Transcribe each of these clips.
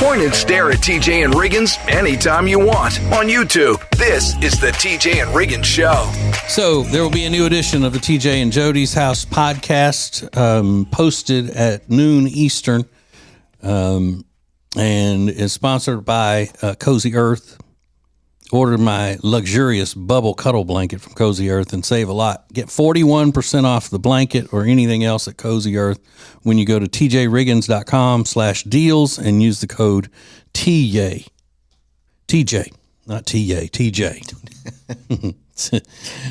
Point and stare at TJ and Riggins anytime you want on YouTube. This is the TJ and Riggins Show. So there will be a new edition of the TJ and Jody's House podcast posted at noon Eastern, and is sponsored by Cozy Earth. Order my luxurious bubble cuddle blanket from Cozy Earth and save a lot. Get 41% off the blanket or anything else at Cozy Earth when you go to tjriggins.com/deals and use the code TJ. TJ, not TJ, TJ.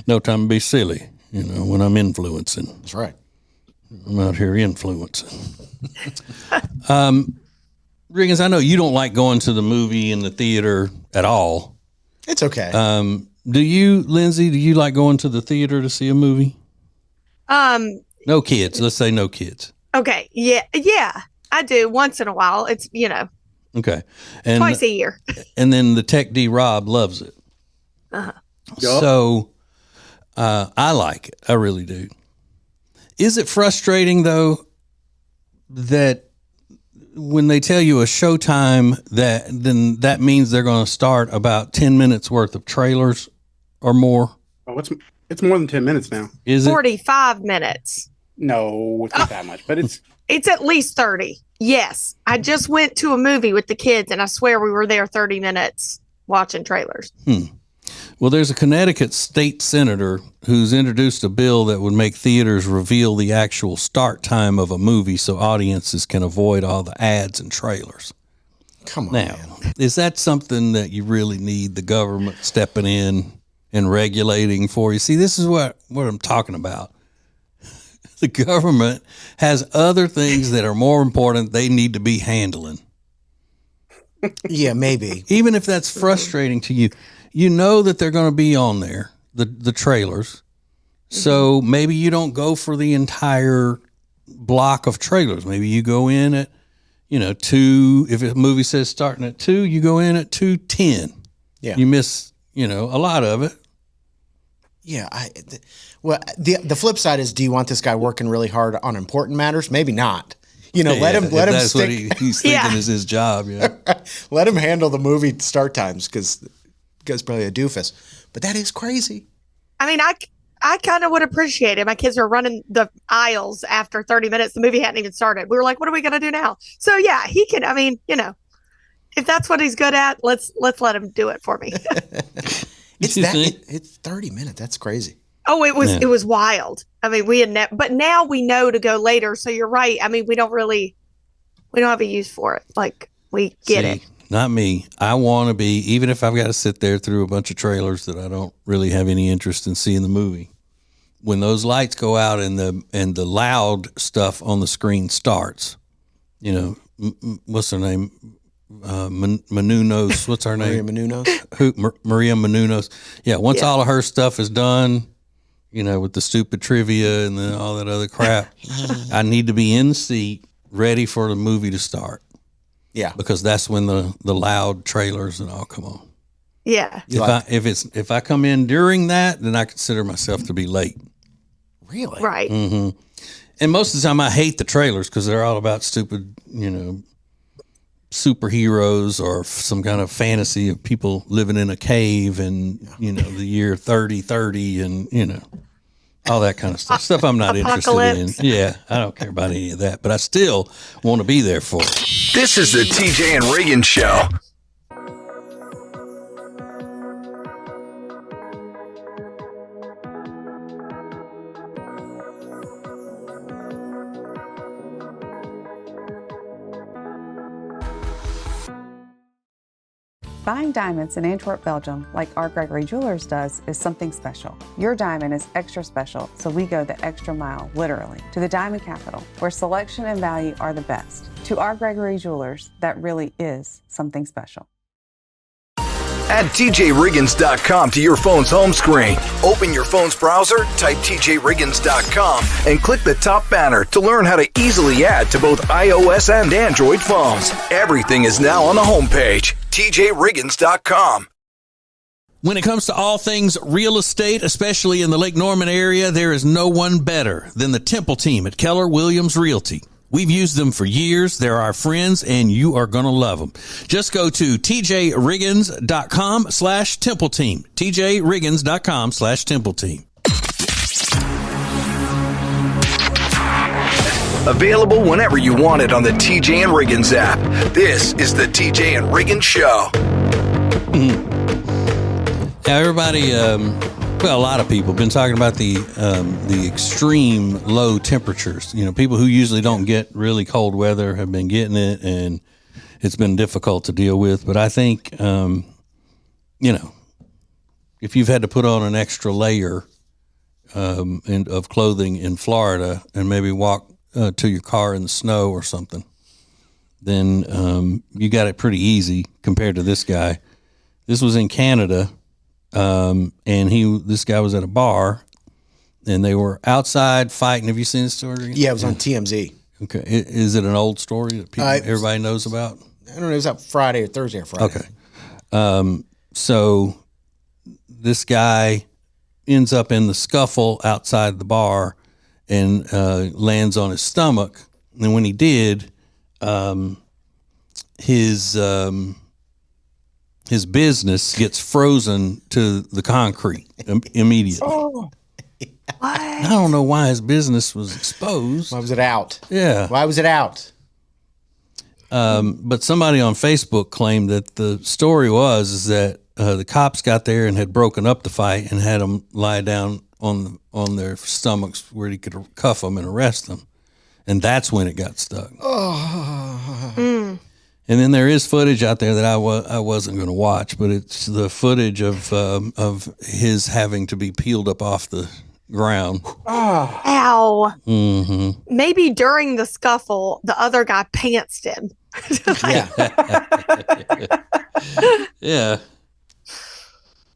No time to be silly, when I'm influencing. That's right. I'm out here influencing. Riggins, I know you don't like going to the movie in the theater at all. It's okay. Do you, Lindsay, like going to the theater to see a movie? No kids. Let's say no kids. Okay. Yeah, I do once in a while. It's, Okay. And twice a year. And then the Tech D Rob loves it. Uh-huh. So I like it. I really do. Is it frustrating, though, that when they tell you a showtime, then that means they're going to start about 10 minutes worth of trailers or more? Oh, it's more than 10 minutes now. Is it 45 minutes? No, it's not that much, but it's at least 30. Yes. I just went to a movie with the kids and I swear we were there 30 minutes watching trailers. Well, there's a Connecticut state senator who's introduced a bill that would make theaters reveal the actual start time of a movie so audiences can avoid all the ads and trailers. Come on, now, man. Is that something that you really need the government stepping in and regulating for you? See, this is what I'm talking about. The government has other things that are more important they need to be handling. Yeah, maybe. Even if that's frustrating to you. You know that they're going to be on there, the trailers. So maybe you don't go for the entire block of trailers. Maybe you go in at, 2. If a movie says starting at 2, you go in at 2:10. Yeah. You miss, a lot of it. Yeah. The flip side is, do you want this guy working really hard on important matters? Maybe not. Let him that's stick. what he's thinking is his job. Yeah. Let him handle the movie start times because guy's probably a doofus, but that is crazy. I mean, I kind of would appreciate it. My kids are running the aisles after 30 minutes. The movie hadn't even started. We were like, what are we going to do now? So yeah, he can, if that's what he's good at, let's let him do it for me. It's 30 minutes. That's crazy. Oh, it was wild. I mean, but now we know to go later. So you're right. I mean, we don't have a use for it. Like we get it. Not me. I want to be, even if I've got to sit there through a bunch of trailers that I don't really have any interest in seeing the movie. When those lights go out and the loud stuff on the screen starts, what's her name? Menounos. What's her name? Maria Menounos. Maria Menounos. Yeah. Once all of her stuff is done, with the stupid trivia and all that other crap, I need to be in the seat ready for the movie to start. Yeah, because that's when the loud trailers and all come on. Yeah. If I come in during that, then I consider myself to be late. Really? Right. Mm-hmm. And most of the time, I hate the trailers because they're all about stupid, superheroes or some kind of fantasy of people living in a cave and the year 3030 and all that kind of stuff I'm not interested in. Yeah, I don't care about any of that, but I still want to be there for it. This is the TJ and Riggins Show. Buying diamonds in Antwerp, Belgium, like R. Gregory Jewelers does, is something special. Your diamond is extra special, so we go the extra mile, literally, to the diamond capital, where selection and value are the best. To R. Gregory Jewelers, that really is something special. Add TJRiggins.com to your phone's home screen. Open your phone's browser, type TJRiggins.com, and click the top banner to learn how to easily add to both iOS and Android phones. Everything is now on the homepage, TJRiggins.com. When it comes to all things real estate, especially in the Lake Norman area, there is no one better than the Temple team at Keller Williams Realty. We've used them for years. They're our friends, and you are going to love them. Just go to tjriggins.com/Temple Team. tjriggins.com/Temple Team. Available whenever you want it on the TJ and Riggins app. This is the TJ and Riggins Show. Now, everybody, a lot of people have been talking about the extreme low temperatures. You know, people who usually don't get really cold weather have been getting it, and it's been difficult to deal with. But I think, if you've had to put on an extra layer of clothing in Florida and maybe walk to your car in the snow or something, then you got it pretty easy compared to this guy. This was in Canada, and this guy was at a bar, and they were outside fighting. Have you seen this story? Yeah, it was on TMZ. Okay, is it an old story that everybody knows about? I don't know. It was up Friday or Thursday or Friday. Okay, so this guy ends up in the scuffle outside the bar and lands on his stomach. And when he did, his business gets frozen to the concrete immediately. Oh, what? I don't know why his business was exposed. Why was it out? Yeah. Why was it out? But somebody on Facebook claimed that the story is that the cops got there and had broken up the fight and had them lie down on their stomachs where he could cuff them and arrest them, and that's when it got stuck. And then there is footage out there that I wasn't going to watch, but it's the footage of his having to be peeled up off the ground. Ow. Mm-hmm. Maybe during the scuffle, the other guy pantsed him. Yeah.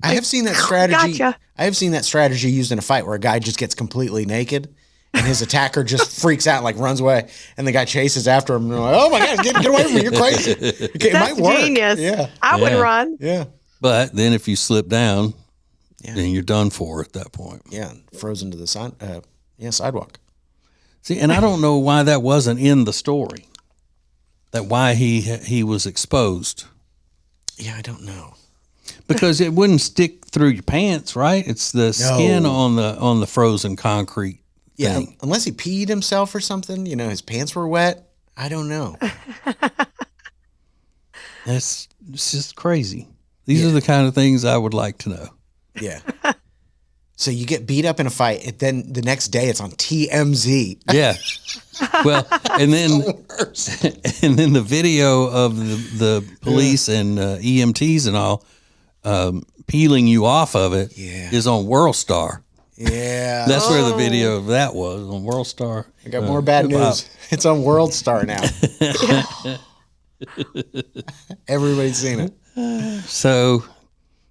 I have seen that strategy. Gotcha. I have seen that strategy used in a fight where a guy just gets completely naked and his attacker just freaks out, like runs away, and the guy chases after him. And they're like, "Oh my God, get away from me! You're crazy." Okay, it might work. Genius. Yeah, I would run. yeah, But then if you slip down, then you're done for at that point. yeah. Frozen to the side. Sidewalk. See, and I don't know why that wasn't in the story. That why he was exposed. Yeah, I don't know. Because it wouldn't stick through your pants, right? It's the skin on the frozen concrete thing. Unless he peed himself or something. You know, his pants were wet. I don't know. It's just crazy. These are the kind of things I would like to know. Yeah. So you get beat up in a fight, and then the next day it's on TMZ. Yeah. Well, and then the video of the police and EMTs and all peeling you off of it is on World Star. Yeah. That's where the video of that was, on World Star. I got more bad news. It's on World Star now. Everybody's seen it. So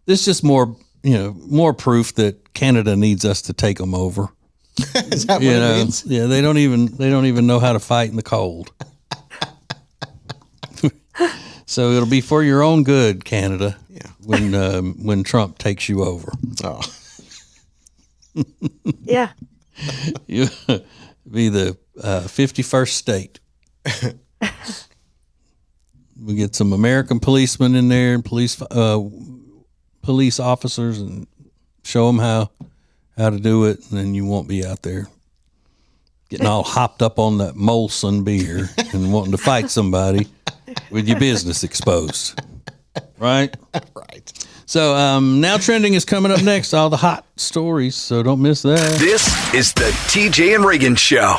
this is just more proof that Canada needs us to take them over. Is that what it means? Yeah, they don't even know how to fight in the cold. So it'll be for your own good, Canada. Yeah. When Trump takes you over. Oh. Yeah. You be the 51st state. We get some American policemen in there and police officers and show them how to do it, and then you won't be out there getting all hopped up on that Molson beer and wanting to fight somebody with your business exposed. Right? Right. So Now Trending is coming up next, all the hot stories, so don't miss that. This is the TJ and Riggins Show.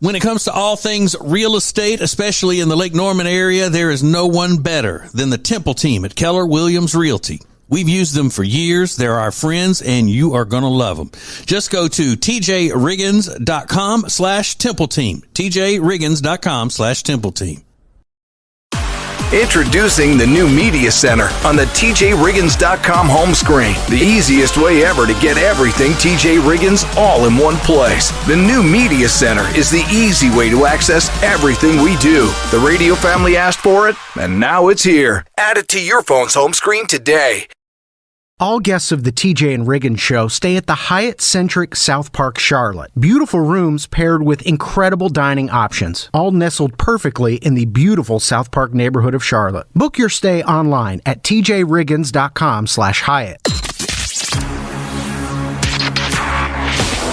When it comes to all things real estate, especially in the Lake Norman area, there is no one better than the Temple team at Keller Williams Realty. We've used them for years. They're our friends, and you are going to love them. Just go to tjriggins.com/Temple Team. tjriggins.com/Temple Team. Introducing the new Media Center on the TJRiggins.com home screen. The easiest way ever to get everything TJ Riggins all in one place. The new Media Center is the easy way to access everything we do. The radio family asked for it, and now it's here. Add it to your phone's home screen today. All guests of the TJ and Riggins Show stay at the Hyatt-centric South Park Charlotte. Beautiful rooms paired with incredible dining options, all nestled perfectly in the beautiful South Park neighborhood of Charlotte. Book your stay online at tjriggins.com/Hyatt.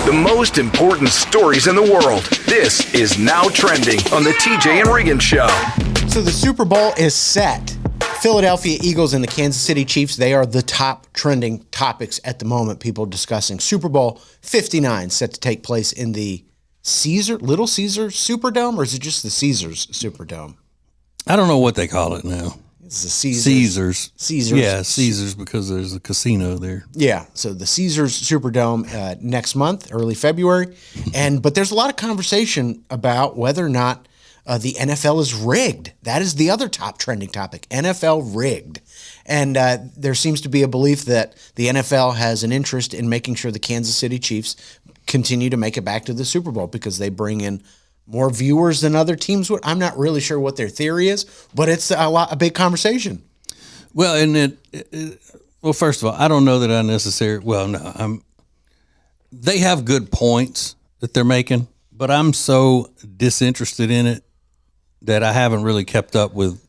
The most important stories in the world. This is Now Trending on the TJ and Riggins Show. So the Super Bowl is set. Philadelphia Eagles and the Kansas City Chiefs, they are the top trending topics at the moment. People discussing Super Bowl 59 set to take place in the Little Caesar Superdome, or is it just the Caesars Superdome? I don't know what they call it now. It's the Caesars. Caesars. Yeah, Caesars, because there's a casino there. Yeah, so the Caesars Superdome next month, early February. But there's a lot of conversation about whether or not the NFL is rigged. That is the other top trending topic, NFL rigged. And there seems to be a belief that the NFL has an interest in making sure the Kansas City Chiefs continue to make it back to the Super Bowl because they bring in more viewers than other teams would. I'm not really sure what their theory is, but it's a big conversation. Well, and well, first of all, I don't know that I necessarily. Well, no, they have good points that they're making, but I'm so disinterested in it that I haven't really kept up with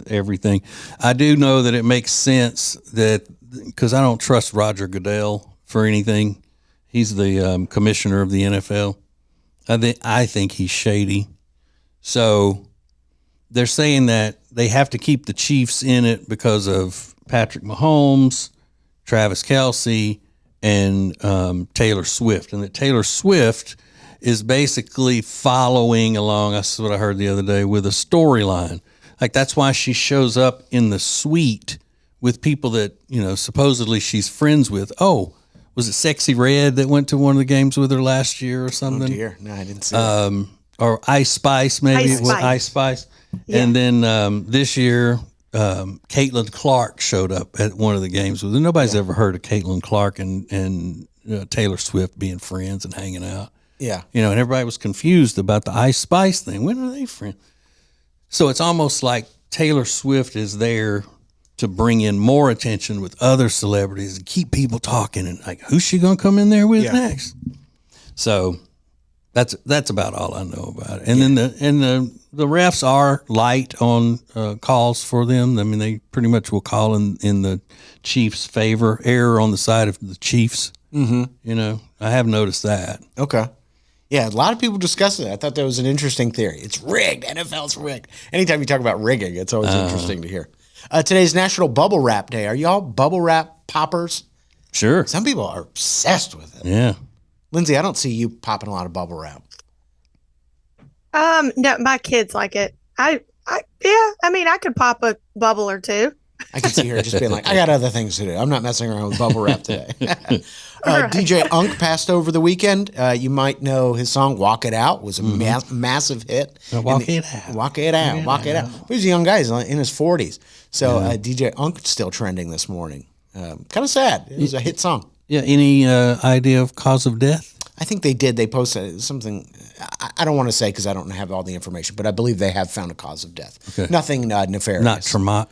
everything. I do know that it makes sense that because I don't trust Roger Goodell for anything. He's the commissioner of the NFL. I think he's shady. So they're saying that they have to keep the Chiefs in it because of Patrick Mahomes, Travis Kelce, and Taylor Swift. And that Taylor Swift is basically following along, that's what I heard the other day, with a storyline. Like, that's why she shows up in the suite with people that, supposedly she's friends with. Oh, was it Sexy Red that went to one of the games with her last year or something? Oh, dear. No, I didn't see that. Or Ice Spice, maybe. Ice Spice. Yeah. And then this year, Caitlin Clark showed up at one of the games with her. Nobody's ever heard of Caitlin Clark and Taylor Swift being friends and hanging out. Yeah. And everybody was confused about the Ice Spice thing. When are they friends? So it's almost like Taylor Swift is there to bring in more attention with other celebrities and keep people talking and like, who's she going to come in there with next? So that's about all I know about it. And then the refs are light on calls for them. I mean, they pretty much will call in the Chiefs' favor, error on the side of the Chiefs. Mm-hmm. I have noticed that. Okay. Yeah, a lot of people discuss it. I thought that was an interesting theory. It's rigged. NFL's rigged. Anytime you talk about rigging, it's always interesting to hear. Today's National Bubble Wrap Day. Are y'all bubble wrap poppers? Sure. Some people are obsessed with it. Yeah. Lindsay, I don't see you popping a lot of bubble wrap. No, my kids like it. I could pop a bubble or two. I can see her just being like, I got other things to do. I'm not messing around with bubble wrap today. Right. DJ Unk passed over the weekend. You might know his song "Walk It Out" was a massive hit. Walk it out. Walk it out. Walk it out. He's a young guy. He's in his 40s. So DJ Unk still trending this morning. Kind of sad. It was a hit song. Yeah. Any idea of cause of death? I think they did. They posted something. I don't want to say because I don't have all the information, but I believe they have found a cause of death. Okay. Nothing nefarious. Not trauma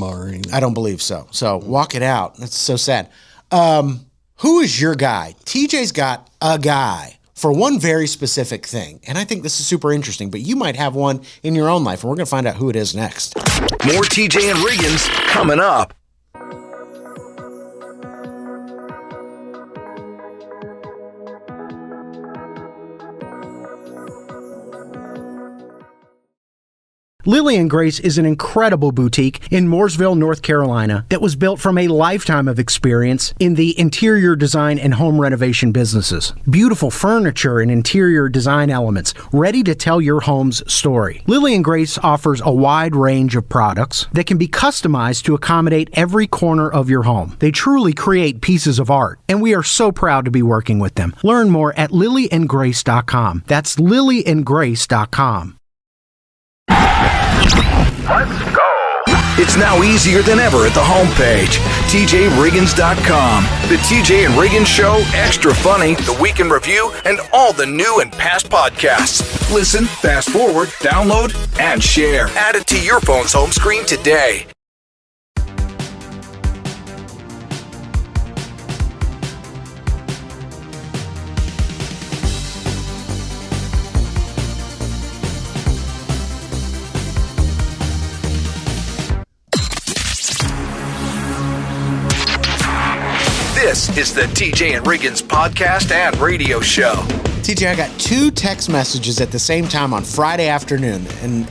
or anything. I don't believe so. So walk it out. That's so sad. Who is your guy? TJ's got a guy for one very specific thing. And I think this is super interesting, but you might have one in your own life, and we're going to find out who it is next. More TJ and Riggins coming up. Lily and Grace is an incredible boutique in Mooresville, North Carolina that was built from a lifetime of experience in the interior design and home renovation businesses. Beautiful furniture and interior design elements ready to tell your home's story. Lily and Grace offers a wide range of products that can be customized to accommodate every corner of your home. They truly create pieces of art, and we are so proud to be working with them. Learn more at lilyandgrace.com. That's lilyandgrace.com. Let's It's now easier than ever at the homepage, TJRiggins.com. The TJ and Riggins Show, Extra Funny, The Week in Review, and all the new and past podcasts. Listen, fast forward, download, and share. Add it to your phone's home screen today. This is the TJ and Riggins podcast and radio show. TJ, I got 2 text messages at the same time on Friday afternoon, and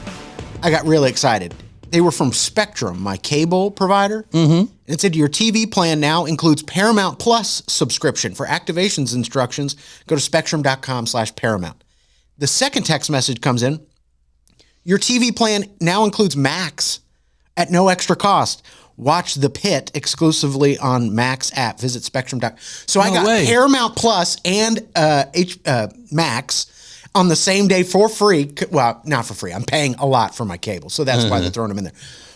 I got really excited. They were from Spectrum, my cable provider. Mm-hmm. It said, your TV plan now includes Paramount Plus subscription. For activations instructions, go to spectrum.com/Paramount. The second text message comes in. Your TV plan now includes Max at no extra cost. Watch The Pit exclusively on Max app. Visit Spectrum.com. So I got Paramount Plus and Max on the same day for free. Well, not for free. I'm paying a lot for my cable, so that's why they're throwing them in there.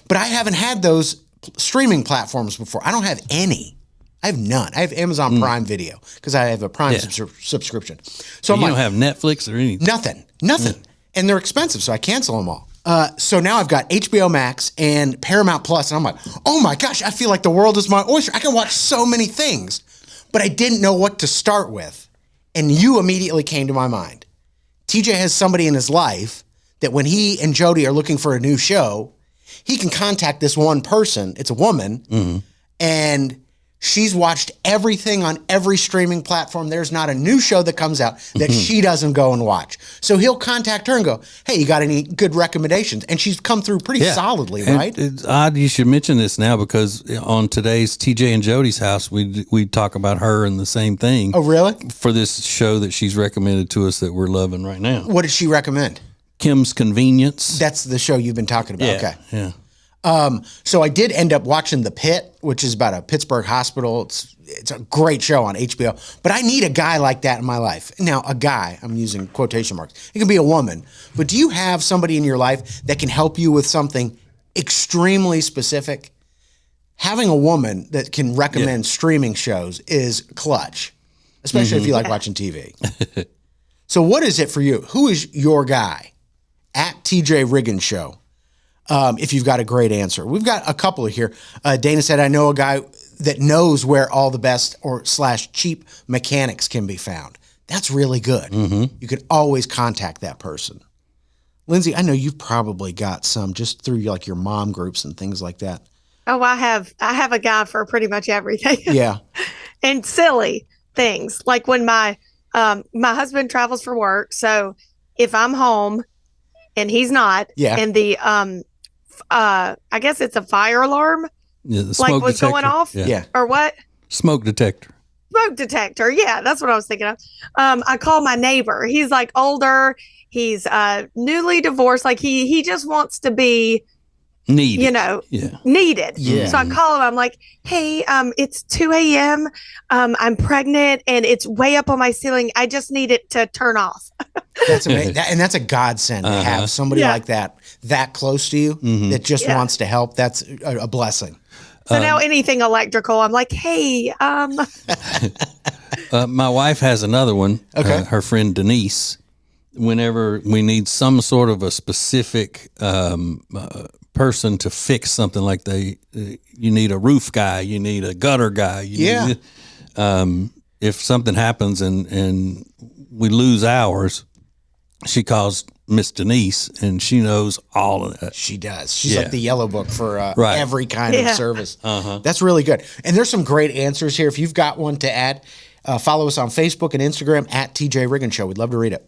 But I haven't had those streaming platforms before. I don't have any. I have none. I have Amazon Prime Video because I have a Prime subscription. So you don't have Netflix or anything? Nothing. And they're expensive, so I cancel them all. So now I've got HBO Max and Paramount Plus, and I'm like, oh my gosh, I feel like the world is my oyster. I can watch so many things, but I didn't know what to start with. And you immediately came to my mind. TJ has somebody in his life that when he and Jody are looking for a new show, he can contact this one person. It's a woman, and she's watched everything on every streaming platform. There's not a new show that comes out that she doesn't go and watch. So he'll contact her and go, hey, you got any good recommendations? And she's come through pretty solidly, right? It's odd you should mention this now because on today's TJ and Jody's house, we talk about her and the same thing. Oh, really? For this show that she's recommended to us that we're loving right now. What did she recommend? Kim's Convenience. That's the show you've been talking about. Okay. Yeah. So I did end up watching The Pit, which is about a Pittsburgh hospital. It's a great show on HBO, but I need a guy like that in my life. Now, a guy, I'm using quotation marks. It can be a woman, but do you have somebody in your life that can help you with something extremely specific? Having a woman that can recommend streaming shows is clutch, especially if you like watching TV. So what is it for you? Who is your guy? At TJ Riggins Show. If you've got a great answer. We've got a couple here. Dana said, I know a guy that knows where all the best / cheap mechanics can be found. That's really good. You can always contact that person. Lindsay, I know you've probably got some just through like your mom groups and things like that. Oh, I have a guy for pretty much everything. Yeah. And silly things like when my husband travels for work. So if I'm home and he's not, and the I guess it's a fire alarm. Yeah, the smoke was detector. going off. Yeah. Or what? Smoke detector. Smoke detector. Yeah, that's what I was thinking of. I call my neighbor. He's like older. He's newly divorced. Like he just wants to be needed. Needed. Yeah. So I call him. I'm like, hey, it's 2 a.m. I'm pregnant and it's way up on my ceiling. I just need it to turn off. That's amazing. And that's a godsend to have somebody like that close to you that just wants to help. That's a blessing. So now anything electrical, I'm like, hey. My wife has another one. Okay. Her friend Denise. Whenever we need some sort of a specific person to fix something, like you need a roof guy, you need a gutter guy. If something happens and we lose ours, she calls Miss Denise, and she knows all of that. She does. She's like the yellow book for every kind of service. That's really good. And there's some great answers here. If you've got one to add, follow us on Facebook and Instagram at TJ Riggins Show. We'd love to read it.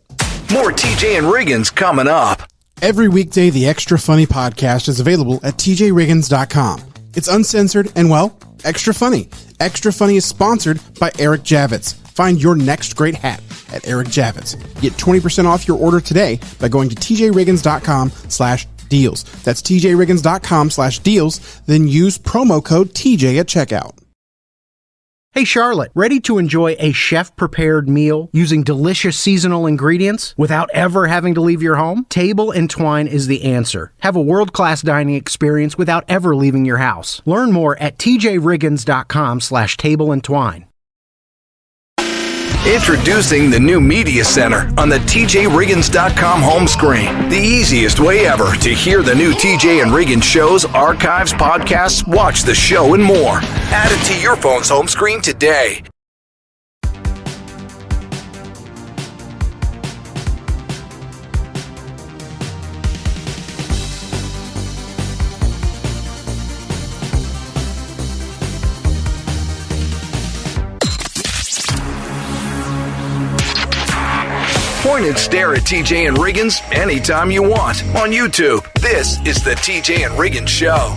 More TJ and Riggins coming up. Every weekday, the Extra Funny podcast is available at tjriggins.com. It's uncensored and, well, extra funny. Extra Funny is sponsored by Eric Javits. Find your next great hat at Eric Javits. Get 20% off your order today by going to tjriggins.com/deals. That's tjriggins.com/deals. Then use promo code TJ at checkout. Hey Charlotte, ready to enjoy a chef-prepared meal using delicious seasonal ingredients without ever having to leave your home? Table and Twine is the answer. Have a world-class dining experience without ever leaving your house. Learn more at tjriggins.com/tableandtwine. Introducing the new Media Center on the TJRiggins.com home screen. The easiest way ever to hear the new TJ and Riggins shows, archives, podcasts, watch the show, and more. Add it to your phone's home screen today. Point and stare at TJ and Riggins anytime you want on YouTube. This is the TJ and Riggins Show.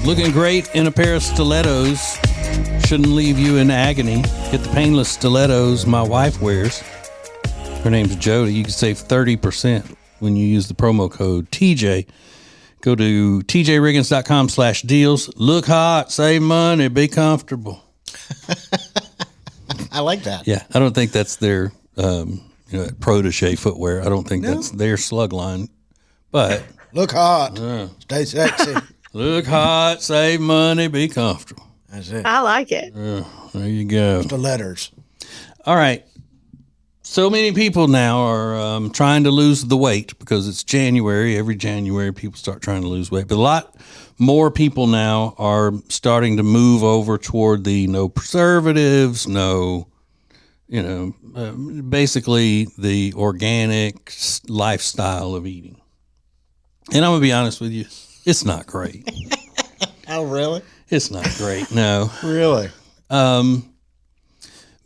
Looking great in a pair of stilettos. Shouldn't leave you in agony. Get the painless stilettos my wife wears. Her name's Jody. You can save 30% when you use the promo code TJ. Go to tjriggins.com/deals. Look hot, save money, be comfortable. I like that. Yeah, I don't think that's their protege footwear. I don't think that's their slug line. But Look hot, stay sexy. look hot, save money, be comfortable. That's it. I like it. There you go. The letters. All right. So many people now are trying to lose the weight because it's January. Every January, people start trying to lose weight. But a lot more people now are starting to move over toward the no preservatives, basically the organic lifestyle of eating. And I'm going to be honest with you, it's not great. Oh, really? It's not great, no. Really?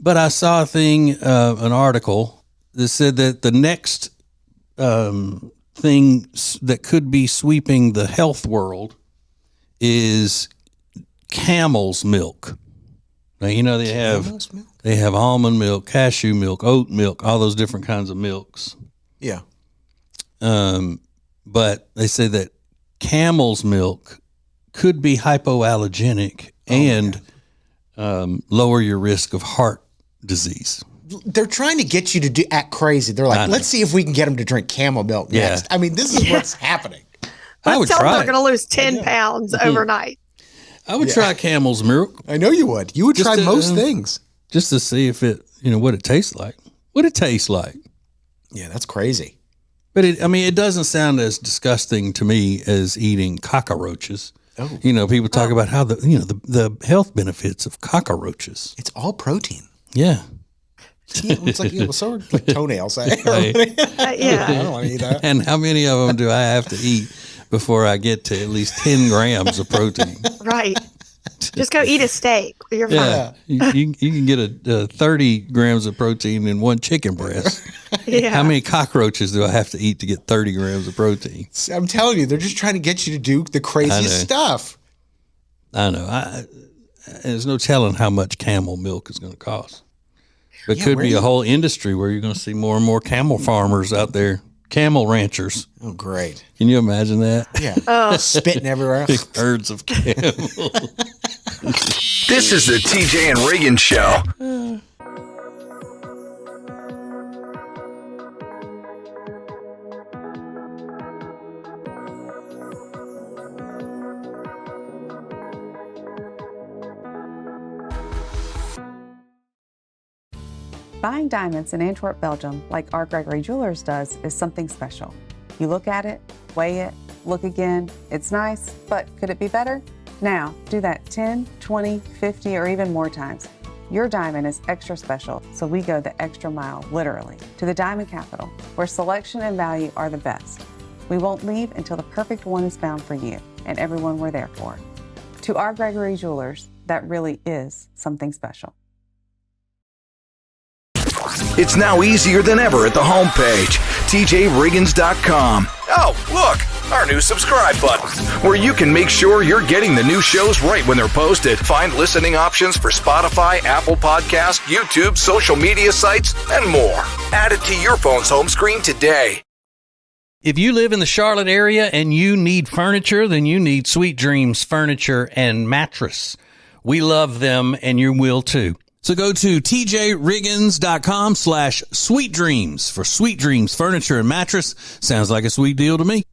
But I saw an article that said that the next thing that could be sweeping the health world is camel's milk. Now, they have almond milk, cashew milk, oat milk, all those different kinds of milks. Yeah. But they say that camel's milk could be hypoallergenic and lower your risk of heart disease. They're trying to get you to act crazy. They're like, let's see if we can get them to drink camel milk next. I mean, this is what's happening. I would tell them try. they're going to lose 10 pounds overnight. I would try camel's milk. I know you would. You would try most things. Just to see if it, what it tastes like. What it tastes like. Yeah, that's crazy. But it doesn't sound as disgusting to me as eating cockroaches. Oh. People talk about how the health benefits of cockroaches. It's all protein. Yeah. It's like like toenails. Yeah. I don't want to eat that. And how many of them do I have to eat before I get to at least 10 grams of protein? Right. Just go eat a steak. You're fine. Yeah. You can get a 30 grams of protein in one chicken breast. Yeah. How many cockroaches do I have to eat to get 30 grams of protein? I'm telling you, they're just trying to get you to do the craziest stuff. I know. There's no telling how much camel milk is going to cost. But it could be a whole industry where you're going to see more and more camel farmers out there, camel ranchers. Oh, great. Can you imagine that? Yeah. Spitting everywhere. Big herds of camels. This is the TJ and Riggins Show. Buying diamonds in Antwerp, Belgium, like our Gregory Jewelers does, is something special. You look at it, weigh it, look again. It's nice, but could it be better? Now, do that 10, 20, 50, or even more times. Your diamond is extra special, so we go the extra mile, literally, to the diamond capital, where selection and value are the best. We won't leave until the perfect one is found for you and everyone we're there for. To our Gregory Jewelers, that really is something special. It's now easier than ever at the homepage, tjriggins.com. Oh, look, our new subscribe button, where you can make sure you're getting the new shows right when they're posted. Find listening options for Spotify, Apple Podcasts, YouTube, social media sites, and more. Add it to your phone's home screen today. If you live in the Charlotte area and you need furniture, then you need Sweet Dreams Furniture and Mattress. We love them, and you will too. So go to tjriggins.com/sweetdreams for Sweet Dreams Furniture and Mattress. Sounds like a sweet deal to me.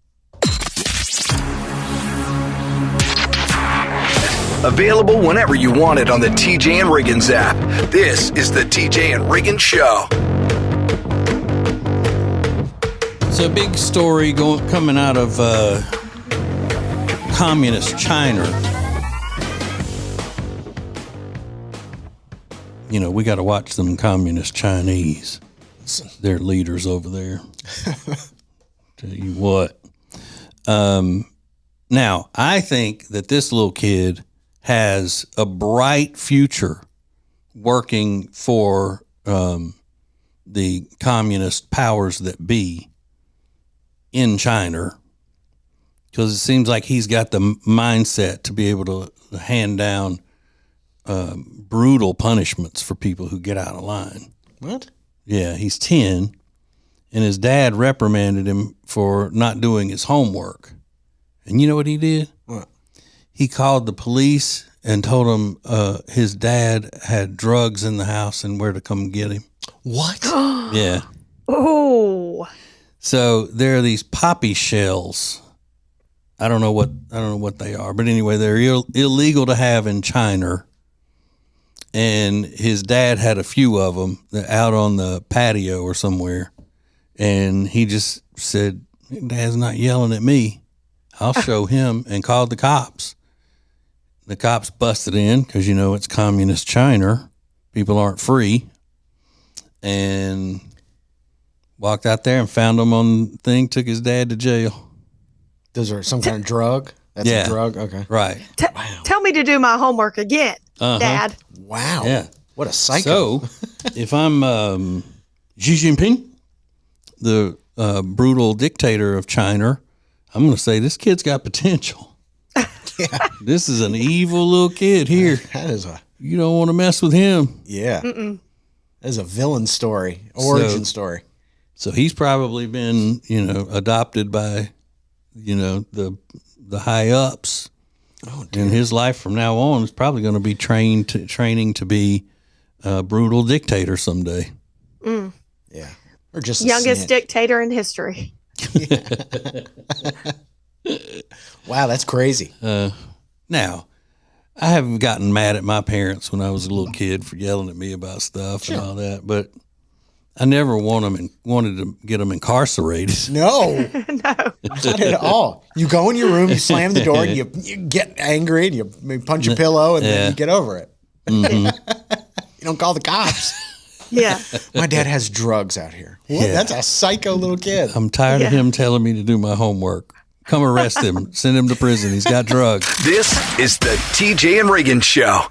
Available whenever you want it on the TJ and Riggins app. This is the TJ and Riggins Show. It's a big story coming out of communist China. You know, we got to watch them communist Chinese. Their leaders over there. Tell you what. Now, I think that this little kid has a bright future working for the communist powers that be in China, because it seems like he's got the mindset to be able to hand down brutal punishments for people who get out of line. What? Yeah, he's 10, and his dad reprimanded him for not doing his homework. And you know what he did? What? He called the police and told them his dad had drugs in the house and where to come get him. What? Yeah. Oh. So there are these poppy shells. I don't know what they are, but anyway, they're illegal to have in China. And his dad had a few of them out on the patio or somewhere, and he just said, "Dad's not yelling at me. I'll show him," and called the cops. The cops busted in because, you know, it's communist China. People aren't free. And walked out there and found him on the thing, took his dad to jail. Those are some kind of drug? That's Yeah. a drug? Okay. Right. Tell me to do my homework again, Dad. Wow. Yeah. What a psycho. So if I'm Xi Jinping, the brutal dictator of China, I'm going to say this kid's got potential. Yeah. This is an evil little kid here. That is a, You don't want to mess with him. yeah. That is a villain story, origin story. So he's probably been, you know, adopted by, you know, the high ups. Oh, dear. And his life from now on is probably going to be training to be a brutal dictator someday. Yeah. Or just a Youngest snitch. dictator in history. Wow, that's crazy. Now, I haven't gotten mad at my parents when I was a little kid for yelling at me about stuff and all that, but I never wanted to get them incarcerated. No. Not at all. You go in your room, you slam the door, and you get angry, and you maybe punch a pillow, and then you get over it. You don't call the cops. Yeah. My dad has drugs out here. What? Yeah. That's a psycho little kid. I'm tired of him telling me to do my homework. Come arrest him. Send him to prison. He's got drugs. This is the TJ and Riggins Show.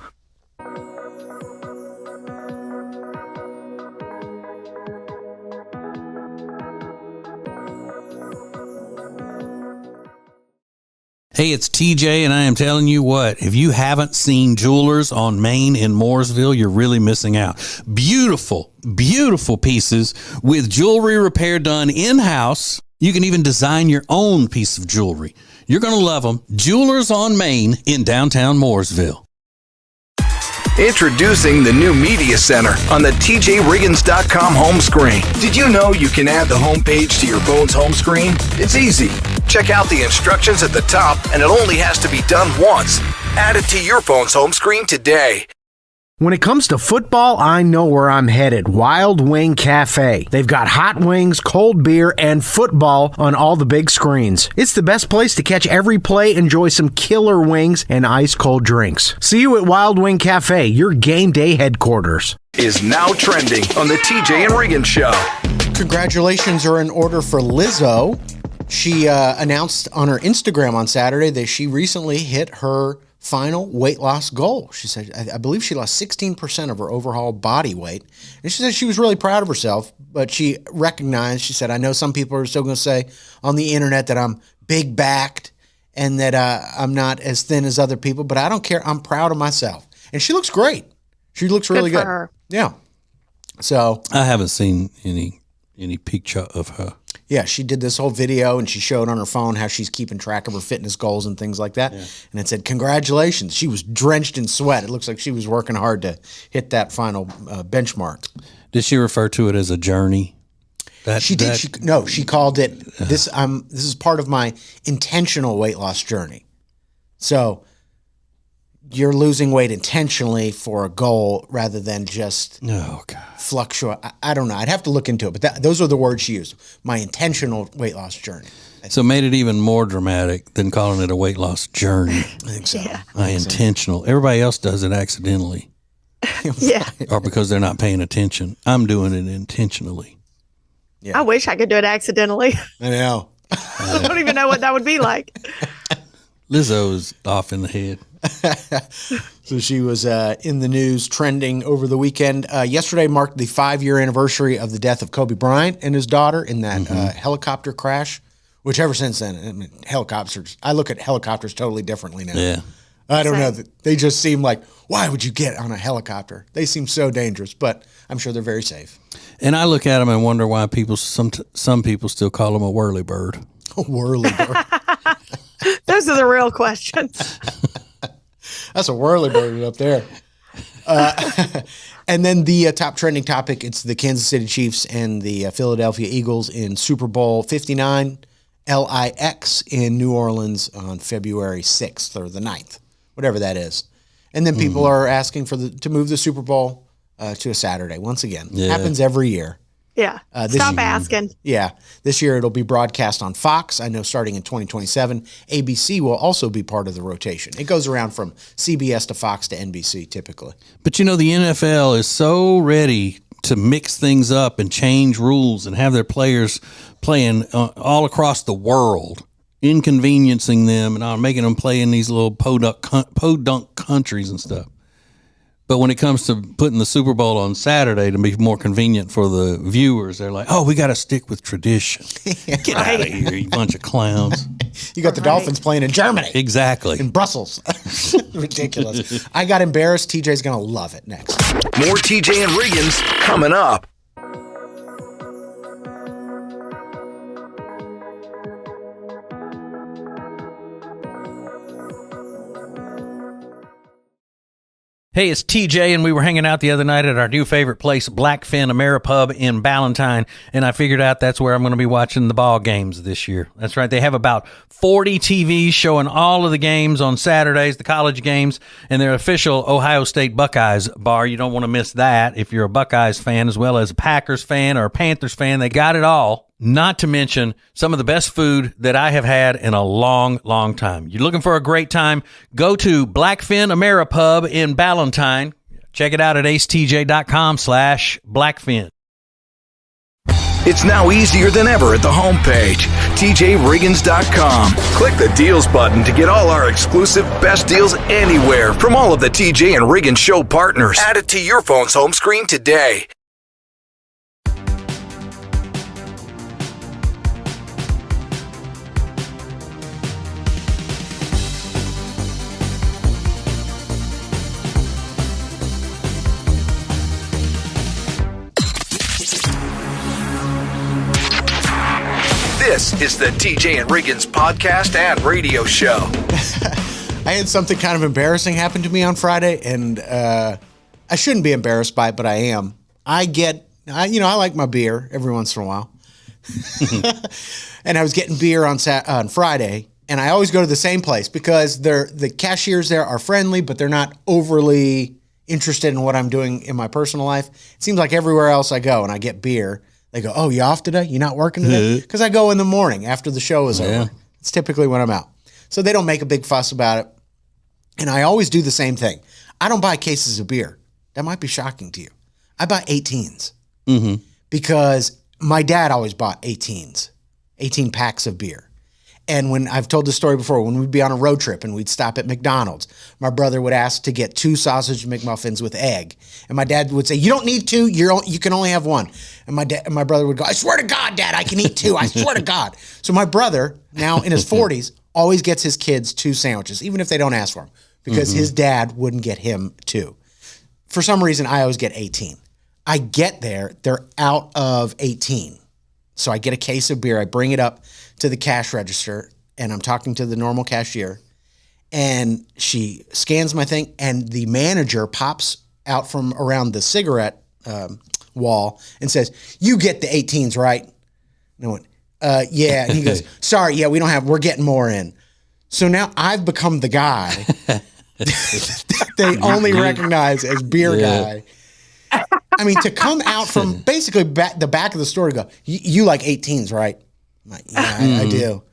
Hey, it's TJ, and I am telling you what, if you haven't seen Jewelers on Main in Mooresville, you're really missing out. Beautiful, beautiful pieces with jewelry repair done in-house. You can even design your own piece of jewelry. You're going to love them. Jewelers on Main in downtown Mooresville. Introducing the new Media Center on the TJRiggins.com home screen. Did you know you can add the home page to your phone's home screen? It's easy. Check out the instructions at the top, and it only has to be done once. Add it to your phone's home screen today. When it comes to football, I know where I'm headed. Wild Wing Cafe. They've got hot wings, cold beer, and football on all the big screens. It's the best place to catch every play, enjoy some killer wings, and ice-cold drinks. See you at Wild Wing Cafe, your game day headquarters. Is now trending on the TJ and Riggins Show. Congratulations are in order for Lizzo. She announced on her Instagram on Saturday that she recently hit her final weight loss goal. She said, I believe she lost 16% of her overall body weight. And she said she was really proud of herself, but she recognized, she said, I know some people are still going to say on the internet that I'm big backed and that I'm not as thin as other people, but I don't care. I'm proud of myself. And she looks great. She looks really Good good. for her. Yeah. So I haven't seen any any picture of her. Yeah, she did this whole video and she showed on her phone how she's keeping track of her fitness goals and things like that. Yeah. And it said, congratulations. She was drenched in sweat. It looks like she was working hard to hit that final benchmark. Did she refer to it as a journey? She called it, this is part of my intentional weight loss journey. So you're losing weight intentionally for a goal rather than just fluctuate. I don't know. I'd have to look into it, but those are the words she used. My intentional weight loss journey. So it made it even more dramatic than calling it a weight loss journey. I think so. Yeah. Intentional. Everybody else does it accidentally. Yeah. Or because they're not paying attention. I'm doing it intentionally. Yeah. I wish I could do it accidentally. I know. I don't even know what that would be like. Lizzo is off in the head. So she was in the news trending over the weekend. Yesterday marked the 5-year anniversary of the death of Kobe Bryant and his daughter in that helicopter crash, which ever since then, I mean, I look at helicopters totally differently now. Yeah. I don't know. They just seem like, why would you get on a helicopter? They seem so dangerous, but I'm sure they're very safe. And I look at them and wonder why some people still call them a whirly bird. A whirly bird. Those are the real questions. That's a whirly bird up there. And then the top trending topic, it's the Kansas City Chiefs and the Philadelphia Eagles in Super Bowl 59 LIX in New Orleans on February 6th or the 9th, whatever that is. And then people are asking to move the Super Bowl to a Saturday once again. Yeah. Happens every year. Yeah. Stop asking. Yeah. This year it'll be broadcast on Fox. I know starting in 2027, ABC will also be part of the rotation. It goes around from CBS to Fox to NBC typically. But you know, the NFL is so ready to mix things up and change rules and have their players playing all across the world, inconveniencing them and making them play in these little podunk countries and stuff. But when it comes to putting the Super Bowl on Saturday to be more convenient for the viewers, they're like, oh, we got to stick with tradition. Get out of here, you bunch of clowns. You got the Dolphins playing in Germany. Exactly. In Brussels. Ridiculous. I got embarrassed. TJ's going to love it next. More TJ and Riggins coming up. Hey, it's TJ, and we were hanging out the other night at our new favorite place, Blackfin Ameripub in Ballantyne, and I figured out that's where I'm going to be watching the ball games this year. That's right. They have about 40 TVs showing all of the games on Saturdays, the college games, and their official Ohio State Buckeyes bar. You don't want to miss that if you're a Buckeyes fan as well as a Packers fan or a Panthers fan. They got it all. Not to mention some of the best food that I have had in a long, long time. You're looking for a great time? Go to Blackfin Ameripub in Ballantyne. Check it out at acetj.com/Blackfin. It's now easier than ever at the homepage, TJRiggins.com. Click the deals button to get all our exclusive best deals anywhere from all of the TJ and Riggins Show partners. Add it to your phone's home screen today. This is the TJ and Riggins podcast and radio show. I had something kind of embarrassing happen to me on Friday, and I shouldn't be embarrassed by it, but I am. I like my beer every once in a while. And I was getting beer on Friday, and I always go to the same place because the cashiers there are friendly, but they're not overly interested in what I'm doing in my personal life. It seems like everywhere else I go and I get beer, they go, oh, you off today? You not working today? Because I go in the morning after the show is over. It's typically when I'm out. So they don't make a big fuss about it. And I always do the same thing. I don't buy cases of beer. That might be shocking to you. I buy 18s. Because my dad always bought 18 packs of beer. And when I've told this story before, when we'd be on a road trip and we'd stop at McDonald's, my brother would ask to get 2 sausage McMuffins with egg. And my dad would say, you don't need 2, you can only have 1. And my brother would go, I swear to God, Dad, I can eat 2. I swear to God. So my brother, now in his 40s, always gets his kids 2 sandwiches, even if they don't ask for them, because his dad wouldn't get him 2. For some reason, I always get 18. I get there, they're out of 18. So I get a case of beer. I bring it up to the cash register, and I'm talking to the normal cashier. And she scans my thing, and the manager pops out from around the cigarette wall and says, "You get the 18s, right?" And I went, "Yeah." And he goes, "Sorry, yeah, we're getting more in." So now I've become the guy that they only recognize as beer guy. I mean, to come out from basically the back of the store and go, "You like 18s, right?" I'm like, "Yeah, I do."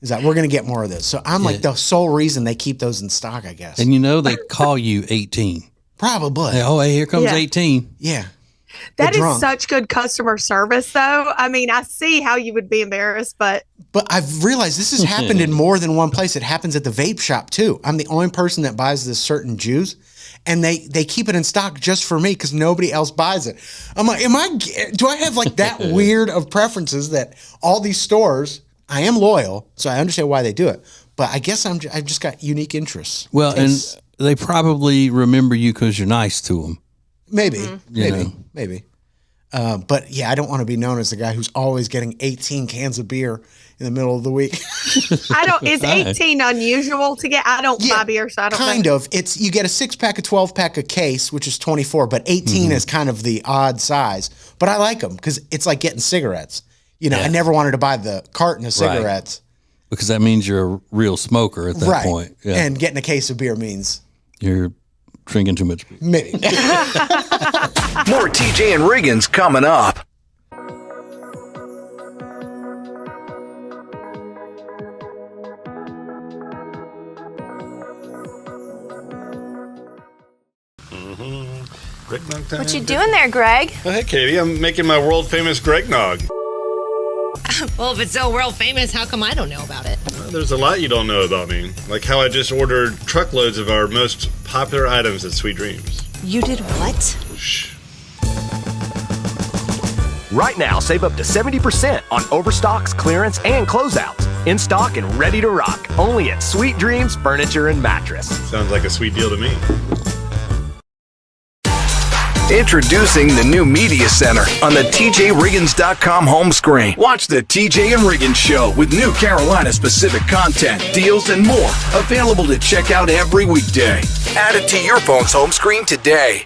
Is that we're going to get more of this. So I'm like the sole reason they keep those in stock, I guess. And they call you 18. Probably. Oh, hey, here comes 18. Yeah. That is such good customer service, though. I mean, I see how you would be embarrassed, but I've realized this has happened in more than one place. It happens at the vape shop, too. I'm the only person that buys this certain juice, and they keep it in stock just for me because nobody else buys it. I'm like, do I have like that weird of preferences that all these stores... I am loyal, so I understand why they do it. But I guess I've just got unique interests. Well, Tastes. And they probably remember you because you're nice to them. Maybe. But yeah, I don't want to be known as the guy who's always getting 18 cans of beer in the middle of the week. Is 18 unusual to get? I don't buy beer, so I don't know. Kind of. You get a 6-pack, a 12-pack a case, which is 24, but 18 is kind of the odd size. But I like them because it's like getting cigarettes. I never wanted to buy the carton of cigarettes. Right. Because that means you're a real smoker at that point. Yeah. And getting a case of beer means... You're drinking too much beer. Maybe. More TJ and Riggins coming up. What you doing there, Greg? Oh, hey, Katie. I'm making my world-famous Greg Nog. Well, if it's so world famous, how come I don't know about it? Well, there's a lot you don't know about me. Like how I just ordered truckloads of our most popular items at Sweet Dreams. You did what? Shh. Right now, save up to 70% on overstocks, clearance, and closeouts. In stock and ready to rock. Only at Sweet Dreams Furniture and Mattress. Sounds like a sweet deal to me. Introducing the new Media Center on the TJRiggins.com home screen. Watch the TJ and Riggins Show with new Carolina-specific content, deals, and more. Available to check out every weekday. Add it to your phone's home screen today.